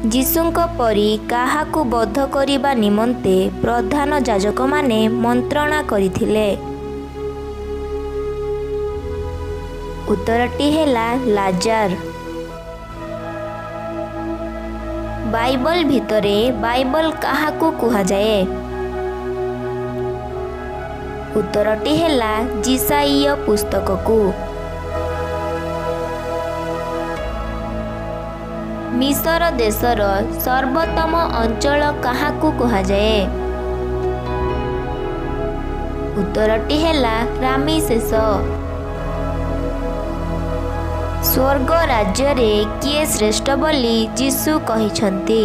ଯୀଶୁଙ୍କ ପରି କାହାକୁ ବଧ କରିବା ନିମନ୍ତେ ପ୍ରଧାନ ଯାଜକମାନେ ମନ୍ତ୍ରଣା କରିଥିଲେ? ଉତ୍ତରଟି ହେଲା ଲାଜାର। ବାଇବଲ ଭିତରେ ବାଇବଲ କାହାକୁ କୁହାଯାଏ? ଉତ୍ତରଟି ହେଲା ଯିଶାଇୟ ପୁସ୍ତକକୁ। ମିଶର ଦେଶର ସର୍ବୋତ୍ତମ ଅଞ୍ଚଳ କାହାକୁ କୁହାଯାଏ? ଉତ୍ତରଟି ହେଲା ରାମିସେସ। ସ୍ୱର୍ଗ ରାଜ୍ୟରେ କିଏ ଶ୍ରେଷ୍ଠ ବୋଲି ଯୀଶୁ କହିଛନ୍ତି?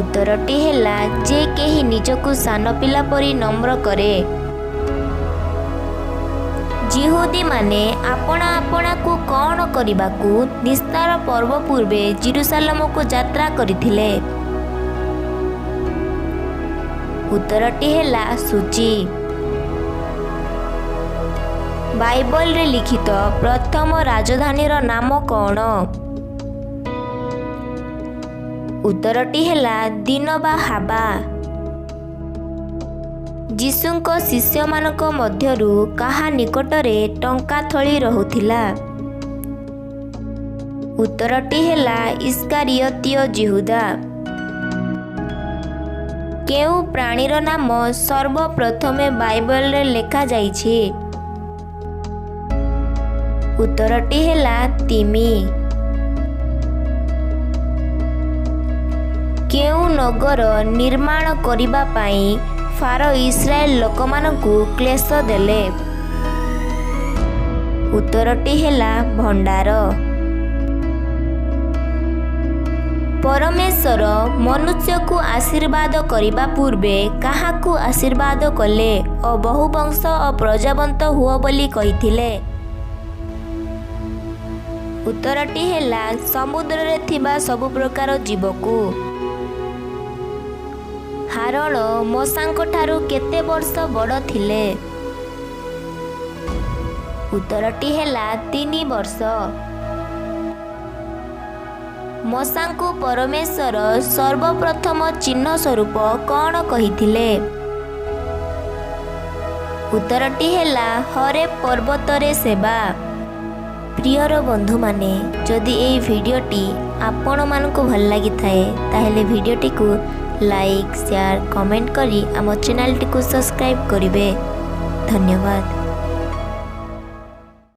ଉତ୍ତରଟି ହେଲା ଯେ କେହି ନିଜକୁ ସାନ ପିଲା ପରି ନମ୍ର କରେ। ଯିହୁଦୀମାନେ ଆପଣା ଆପଣାକୁ କ'ଣ କରିବାକୁ ନିସ୍ତାର ପର୍ବ ପୂର୍ବେ ଜେରୁସାଲେମକୁ ଯାତ୍ରା କରିଥିଲେ? ଉତ୍ତରଟି ହେଲା ସୂଚୀ। ବାଇବଲରେ ଲିଖିତ ପ୍ରଥମ ରାଜଧାନୀର ନାମ କ'ଣ? ଉତ୍ତରଟି ହେଲା ଦିନବା ହାବା। ଯୀଶୁଙ୍କ ଶିଷ୍ୟମାନଙ୍କ ମଧ୍ୟରୁ କାହା ନିକଟରେ ଟଙ୍କା ଥଳି ରହୁଥିଲା? ଉତ୍ତରଟି ହେଲା ଇସ୍କାରିୟତୀୟ ଯିହୁଦା। କେଉଁ ପ୍ରାଣୀର ନାମ ସର୍ବପ୍ରଥମେ ବାଇବଲରେ ଲେଖାଯାଇଛି? ଉତ୍ତରଟି ହେଲା ତିମି। କେଉଁ ନଗର ନିର୍ମାଣ କରିବା ପାଇଁ ଫାରୋ ଇସ୍ରାଏଲ ଲୋକମାନଙ୍କୁ କ୍ଲେଶ ଦେଲେ? ଉତ୍ତରଟି ହେଲା ଭଣ୍ଡାର। ପରମେଶ୍ୱର ମନୁଷ୍ୟକୁ ଆଶୀର୍ବାଦ କରିବା ପୂର୍ବେ କାହାକୁ ଆଶୀର୍ବାଦ କଲେ ଓ ବହୁ ବଂଶ ଓ ପ୍ରଜାବନ୍ତ ହୁଅ ବୋଲି କହିଥିଲେ? ଉତ୍ତରଟି ହେଲା ସମୁଦ୍ରରେ ଥିବା ସବୁ ପ୍ରକାର ଜୀବକୁ। ହାରଣ ମଶାଙ୍କ ଠାରୁ କେତେ ବର୍ଷ ବଡ଼ ଥିଲେ? ଉତ୍ତରଟି ହେଲା 3 ବର୍ଷ। ମଶାଙ୍କୁ ପରମେଶ୍ୱର ସର୍ବପ୍ରଥମ ଚିହ୍ନ ସ୍ୱରୂପ କ'ଣ କହିଥିଲେ? ଉତ୍ତରଟି ହେଲା ହରେବ ପର୍ବତରେ ସେବା। ପ୍ରିୟର ବନ୍ଧୁମାନେ, ଯଦି ଏହି ଭିଡ଼ିଓଟି ଆପଣମାନଙ୍କୁ ଭଲ ଲାଗିଥାଏ ତାହେଲେ ଭିଡ଼ିଓଟିକୁ ଲାଇକ୍, ସେୟାର, କମେଣ୍ଟ କରି ଆମ ଚ୍ୟାନେଲଟିକୁ ସବସ୍କ୍ରାଇବ୍ କରିବେ। ଧନ୍ୟବାଦ।